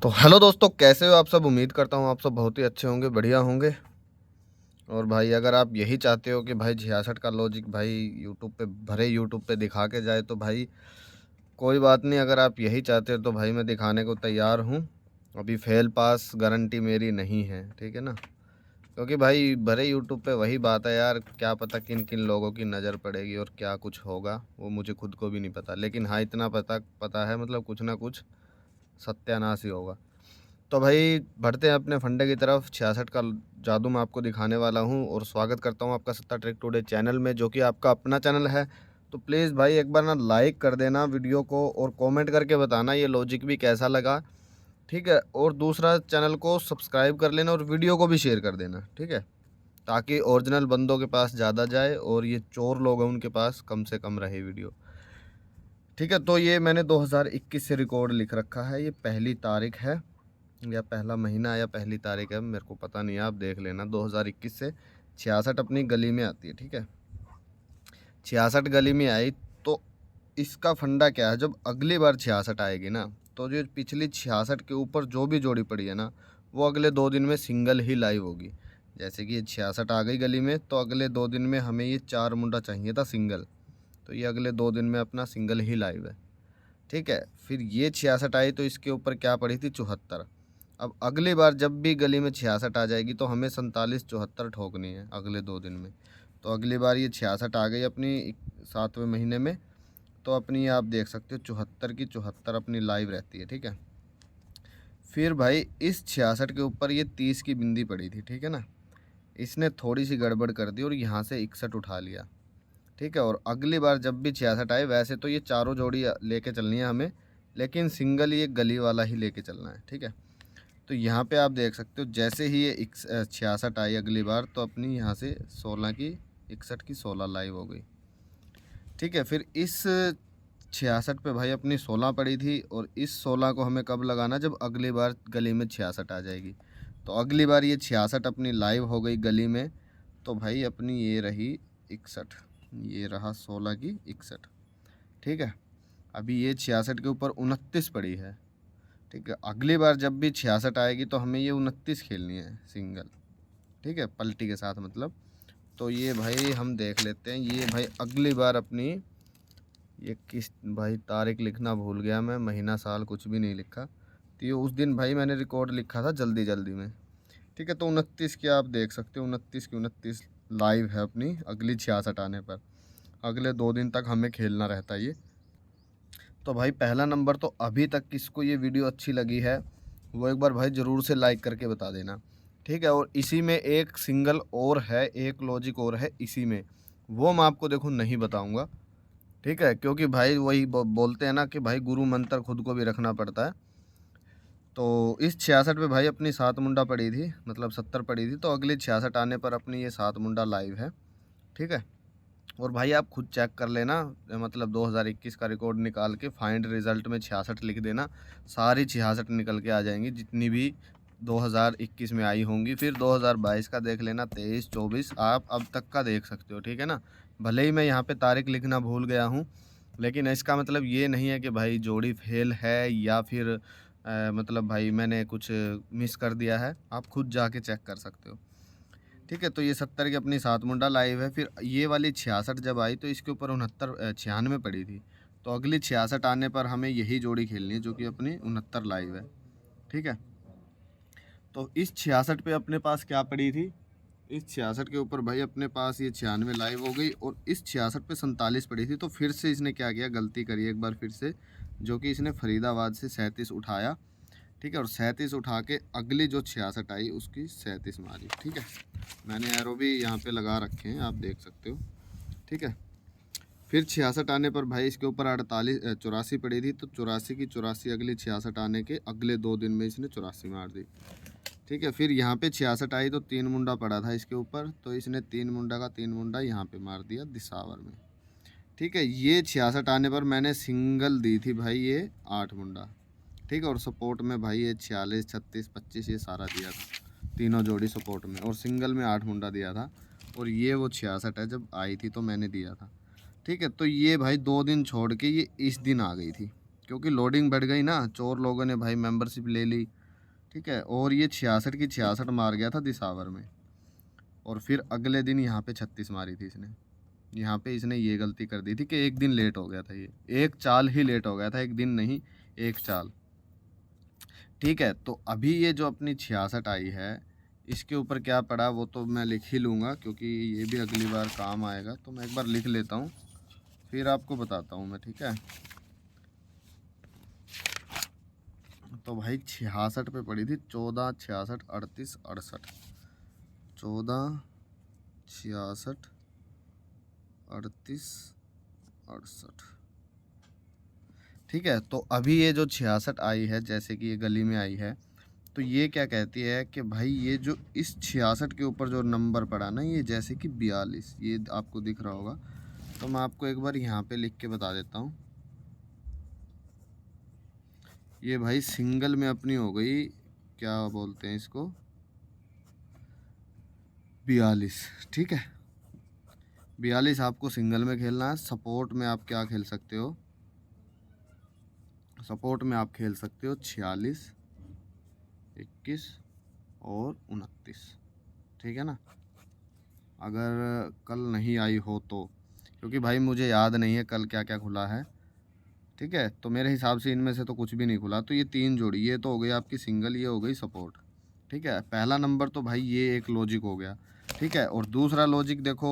तो हेलो दोस्तों, कैसे हो आप सब। उम्मीद करता हूँ आप सब बहुत ही अच्छे होंगे, बढ़िया होंगे। और भाई अगर आप यही चाहते हो कि भाई 66 का लॉजिक भाई यूट्यूब पे भरे यूट्यूब पे दिखा के जाए तो भाई कोई बात नहीं। अगर आप यही चाहते हो तो भाई मैं दिखाने को तैयार हूँ। अभी फेल पास गारंटी मेरी नहीं है, ठीक है ना। क्योंकि भाई भरे यूट्यूब पे वही बात है यार, क्या पता किन किन लोगों की नज़र पड़ेगी और क्या कुछ होगा वो मुझे खुद को भी नहीं पता। लेकिन हाँ, इतना पता पता है मतलब कुछ ना कुछ सत्यानाश ही होगा। तो भाई बढ़ते हैं अपने फंडे की तरफ। 66 का जादू मैं आपको दिखाने वाला हूं और स्वागत करता हूं आपका सत्ता ट्रिक टुडे चैनल में, जो कि आपका अपना चैनल है। तो प्लीज़ भाई एक बार ना लाइक कर देना वीडियो को और कमेंट करके बताना ये लॉजिक भी कैसा लगा, ठीक है। और दूसरा, चैनल को सब्सक्राइब कर लेना और वीडियो को भी शेयर कर देना, ठीक है, ताकि ओरिजिनल बंदों के पास ज़्यादा जाए और ये चोर लोग हैं उनके पास कम से कम रहे वीडियो, ठीक है। तो ये मैंने 2021 से रिकॉर्ड लिख रखा है। ये पहली तारीख है या पहला महीना या पहली तारीख है, मेरे को पता नहीं है, आप देख लेना। 2021 से 66 अपनी गली में आती है, ठीक है। 66 गली में आई तो इसका फंडा क्या है, जब अगली बार 66 आएगी ना तो जो पिछली 66 के ऊपर जो भी जोड़ी पड़ी है ना वो अगले 2 दिन में सिंगल ही लाइव होगी। जैसे कि ये 66 आ गई गली में तो अगले 2 दिन में हमें ये 4 मुंडा चाहिए था सिंगल, तो ये अगले 2 दिन में अपना सिंगल ही लाइव है, ठीक है। फिर ये 66 आई तो इसके ऊपर क्या पड़ी थी, 74। अब अगली बार जब भी गली में 66 आ जाएगी तो हमें 47 74 ठोकनी है अगले 2 दिन में। तो अगली बार ये 66 आ गई अपनी 7वें महीने में, तो अपनी आप देख सकते हो 74 की 74 अपनी लाइव रहती है, ठीक है। फिर भाई इस 66 के ऊपर ये 30 की बिंदी पड़ी थी, ठीक है ना। इसने थोड़ी सी गड़बड़ कर दी और यहाँ से 61 उठा लिया, ठीक है। और अगली बार जब भी 66 आए, वैसे तो ये चारों जोड़ी लेके चलनी है हमें, लेकिन सिंगल ये गली वाला ही लेके चलना है, ठीक है। तो यहाँ पे आप देख सकते हो जैसे ही ये 66 आई अगली बार तो अपनी यहाँ से 16 की 61 की 16 लाइव हो गई, ठीक है। फिर इस 66 पे भाई अपनी 16 पड़ी थी और इस 16 को हमें कब लगाना, जब अगली बार गली में 66 आ जाएगी। तो अगली बार ये 66 अपनी लाइव हो गई गली में, तो भाई अपनी ये रही 61, ये रहा 16 की 61, ठीक है। अभी ये 66 के ऊपर 29 पड़ी है, ठीक है। अगली बार जब भी 66 आएगी तो हमें ये 29 खेलनी है सिंगल, ठीक है, पलटी के साथ मतलब। तो ये भाई हम देख लेते हैं, ये भाई अगली बार अपनी ये किस भाई तारीख लिखना भूल गया मैं, महीना साल कुछ भी नहीं लिखा। तो ये उस दिन भाई मैंने रिकॉर्ड लिखा था जल्दी जल्दी में, ठीक है। तो 29 की आप देख सकते हो, 29 की 29 लाइव है अपनी अगली 66 आने पर। अगले 2 दिन तक हमें खेलना रहता है ये। तो भाई पहला नंबर तो अभी तक किसको ये वीडियो अच्छी लगी है वो एक बार भाई ज़रूर से लाइक करके बता देना, ठीक है। और इसी में एक सिंगल और है, एक लॉजिक और है इसी में, वो मैं आपको देखो नहीं बताऊंगा, ठीक है। क्योंकि भाई वही बोलते हैं ना कि भाई गुरु मंत्र खुद को भी रखना पड़ता है। तो इस 66 पे भाई अपनी 7 मुंडा पड़ी थी, मतलब 70 पड़ी थी, तो अगली 66 आने पर अपनी ये 7 मुंडा लाइव है, ठीक है। और भाई आप खुद चेक कर लेना, मतलब 2021 का रिकॉर्ड निकाल के फाइंड रिजल्ट में 66 लिख देना, सारी 66 निकल के आ जाएंगी जितनी भी 2021 में आई होंगी। फिर 2022 का देख लेना, 23 24 आप अब तक का देख सकते हो, ठीक है ना। भले ही मैं यहाँ पे तारीख लिखना भूल गया हूँ, लेकिन इसका मतलब ये नहीं है कि भाई जोड़ी फेल है या फिर मतलब भाई मैंने कुछ मिस कर दिया है। आप खुद जाके चेक कर सकते हो, ठीक है। तो ये 70 की अपनी 7 मुंडा लाइव है। फिर ये वाली 66 जब आई तो इसके ऊपर 69 96 पड़ी थी, तो अगली 66 आने पर हमें यही जोड़ी खेलनी है जो कि अपनी 69 लाइव है, ठीक है। तो इस 66 पे अपने पास क्या पड़ी थी, इस 66 के ऊपर भाई अपने पास ये 96 लाइव हो गई और इस 66 पे 47 पड़ी थी। तो फिर से इसने क्या किया, गलती करी एक बार फिर से, जो कि इसने फरीदाबाद से 37 उठाया, ठीक है। और 37 उठा के अगली जो 66 आई उसकी 37 मारी, ठीक है। मैंने एरो भी यहाँ पे लगा रखे हैं, आप देख सकते हो, ठीक है। फिर 66 आने पर भाई इसके ऊपर 84 पड़ी थी, तो 84 की 84 अगली 66 आने के अगले 2 दिन में इसने 84 मार दी, ठीक है। फिर यहाँ पे 66 आई तो 3 मुंडा पड़ा था इसके ऊपर, तो इसने 3 मुंडा का 3 मुंडा यहाँ पे मार दिया दिसावर में, ठीक है। ये 66 आने पर मैंने सिंगल दी थी भाई ये 8 मुंडा, ठीक है। और सपोर्ट में भाई ये 46 36 25 ये सारा दिया था, तीनों जोड़ी सपोर्ट में, और सिंगल में 8 मुंडा दिया था। और ये वो 66 है जब आई थी तो मैंने दिया था, ठीक है। तो ये भाई 2 दिन छोड़ के ये इस दिन आ गई थी, क्योंकि लोडिंग बढ़ गई ना, चोर लोगों ने भाई मेंबरशिप ले ली, ठीक है। और ये 66 की 66 मार गया था दिसावर में, और फिर अगले दिन यहाँ पे 36 मारी थी इसने। यहाँ पे इसने ये गलती कर दी थी कि एक दिन लेट हो गया था, ये एक चाल ही लेट हो गया था, एक दिन नहीं, एक चाल, ठीक है। तो अभी ये जो अपनी 66 आई है, इसके ऊपर क्या पड़ा वो तो मैं लिख ही लूँगा, क्योंकि ये भी अगली बार काम आएगा। तो मैं एक बार लिख लेता हूँ, फिर आपको बताता हूँ मैं, ठीक है। तो भाई 66 पे पड़ी थी, 14, 66, 38, 68, 14, 66, 38, 68, ठीक है। तो अभी ये जो 66 आई है, जैसे कि ये गली में आई है, तो ये क्या कहती है कि भाई ये जो इस 66 के ऊपर जो नंबर पड़ा ना, ये जैसे कि 42, ये आपको दिख रहा होगा। तो मैं आपको एक बार यहाँ पे लिख के बता देता हूँ। ये भाई सिंगल में अपनी हो गई, क्या बोलते हैं इसको, 42, ठीक है। 42 आपको सिंगल में खेलना है। सपोर्ट में आप क्या खेल सकते हो, सपोर्ट में आप खेल सकते हो 46, 21 और 29, ठीक है ना। अगर कल नहीं आई हो तो, क्योंकि भाई मुझे याद नहीं है कल क्या क्या खुला है, ठीक है। तो मेरे हिसाब से इनमें से तो कुछ भी नहीं खुला। तो ये 3 जोड़ी, ये तो हो गई आपकी सिंगल, ये हो गई सपोर्ट, ठीक है। पहला नंबर तो भाई ये एक लॉजिक हो गया, ठीक है। और दूसरा लॉजिक देखो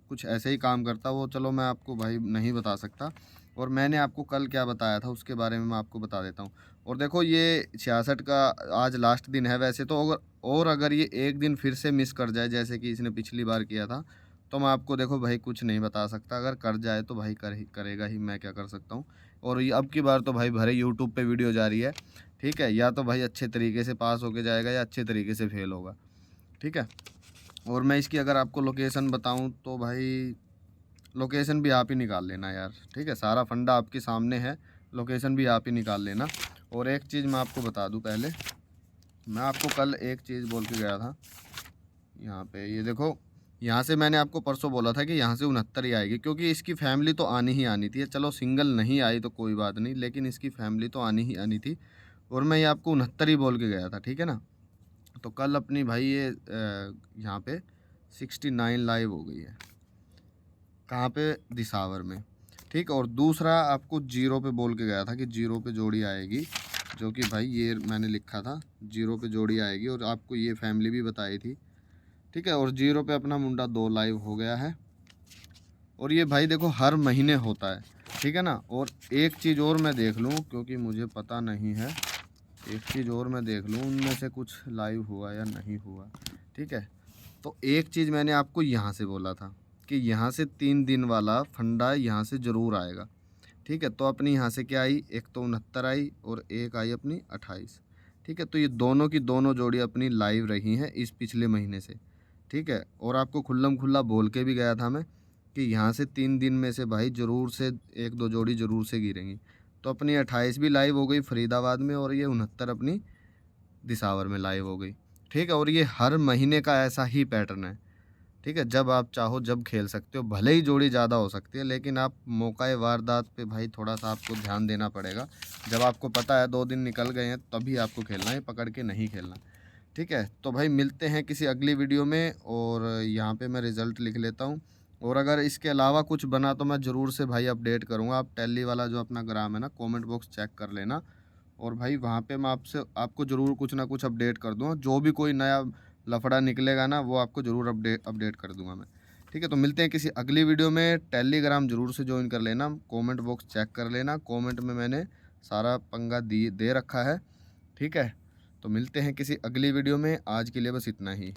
कुछ ऐसे ही काम करता, वो चलो मैं आपको भाई नहीं बता सकता, और मैंने आपको कल क्या बताया था उसके बारे में मैं आपको बता देता हूँ। और देखो ये 66 का आज लास्ट दिन है वैसे तो, अगर ये एक दिन फिर से मिस कर जाए जैसे कि इसने पिछली बार किया था, तो मैं आपको देखो भाई कुछ नहीं बता सकता। अगर कर जाए तो भाई करेगा ही, मैं क्या कर सकता हूँ। और ये अब की बार तो भाई भरे यूट्यूब पे वीडियो जा रही है, ठीक है। या तो भाई अच्छे तरीके से पास होके जाएगा या अच्छे तरीके से फेल होगा, ठीक है। और मैं इसकी अगर आपको लोकेशन बताऊं तो भाई लोकेशन भी आप ही निकाल लेना यार, ठीक है। सारा फंडा आपके सामने है, लोकेशन भी आप ही निकाल लेना। और एक चीज़ मैं आपको बता दूं पहले, मैं आपको कल एक चीज़ बोल के गया था, यहाँ पे ये देखो, यहाँ से मैंने आपको परसों बोला था कि यहाँ से 69 ही आएगी, क्योंकि इसकी फैमिली तो आनी ही आनी थी। चलो सिंगल नहीं आई तो कोई बात नहीं, लेकिन इसकी फैमिली तो आनी ही आनी थी, और मैं ये आपको 69 ही बोल के गया था, ठीक है ना। तो कल अपनी भाई ये यहाँ पे 69 लाइव हो गई है, कहाँ पे, दिसावर में, ठीक। और दूसरा आपको 0 पे बोल के गया था कि 0 पे जोड़ी आएगी, जो कि भाई ये मैंने लिखा था 0 पे जोड़ी आएगी, और आपको ये फैमिली भी बताई थी, ठीक है। और 0 पे अपना मुंडा 2 लाइव हो गया है। और ये भाई देखो हर महीने होता है, ठीक है ना। और एक चीज़ और मैं देख लूँ, क्योंकि मुझे पता नहीं है, एक चीज़ और मैं देख लूँ उनमें से कुछ लाइव हुआ या नहीं हुआ, ठीक है। तो एक चीज़ मैंने आपको यहाँ से बोला था कि यहाँ से 3 दिन वाला फंडा यहाँ से ज़रूर आएगा, ठीक है। तो अपनी यहाँ से क्या आई, एक तो 69 आई और एक आई अपनी 28, ठीक है। तो ये दोनों की दोनों जोड़ी अपनी लाइव रही हैं इस पिछले महीने से, ठीक है। और आपको खुल्लम खुल्ला बोल के भी गया था मैं कि यहाँ से 3 दिन में से भाई ज़रूर से 1-2 जोड़ी ज़रूर से गिरेंगी। तो अपनी 28 भी लाइव हो गई फरीदाबाद में, और ये 69 अपनी दिसावर में लाइव हो गई, ठीक है। और ये हर महीने का ऐसा ही पैटर्न है, ठीक है। जब आप चाहो जब खेल सकते हो, भले ही जोड़ी ज़्यादा हो सकती है, लेकिन आप मौका वारदात पे भाई थोड़ा सा आपको ध्यान देना पड़ेगा। जब आपको पता है 2 दिन निकल गए हैं तभी आपको खेलना है, पकड़ के नहीं खेलना, ठीक है। तो भाई मिलते हैं किसी अगली वीडियो में, और यहाँ पे मैं रिज़ल्ट लिख लेता हूँ। और अगर इसके अलावा कुछ बना तो मैं ज़रूर से भाई अपडेट करूँगा। आप टेली वाला जो अपना ग्राम है ना, कमेंट बॉक्स चेक कर लेना, और भाई वहाँ पे मैं आपको ज़रूर कुछ ना कुछ अपडेट कर दूँगा। जो भी कोई नया लफड़ा निकलेगा ना, वो आपको ज़रूर अपडेट कर दूँगा मैं, ठीक है। तो मिलते हैं किसी अगली वीडियो में। टेलीग्राम ज़रूर से ज्वाइन कर लेना, कमेंट बॉक्स चेक कर लेना, कमेंट में मैंने सारा पंगा दे रखा है, ठीक है। तो मिलते हैं किसी अगली वीडियो में, आज के लिए बस इतना ही।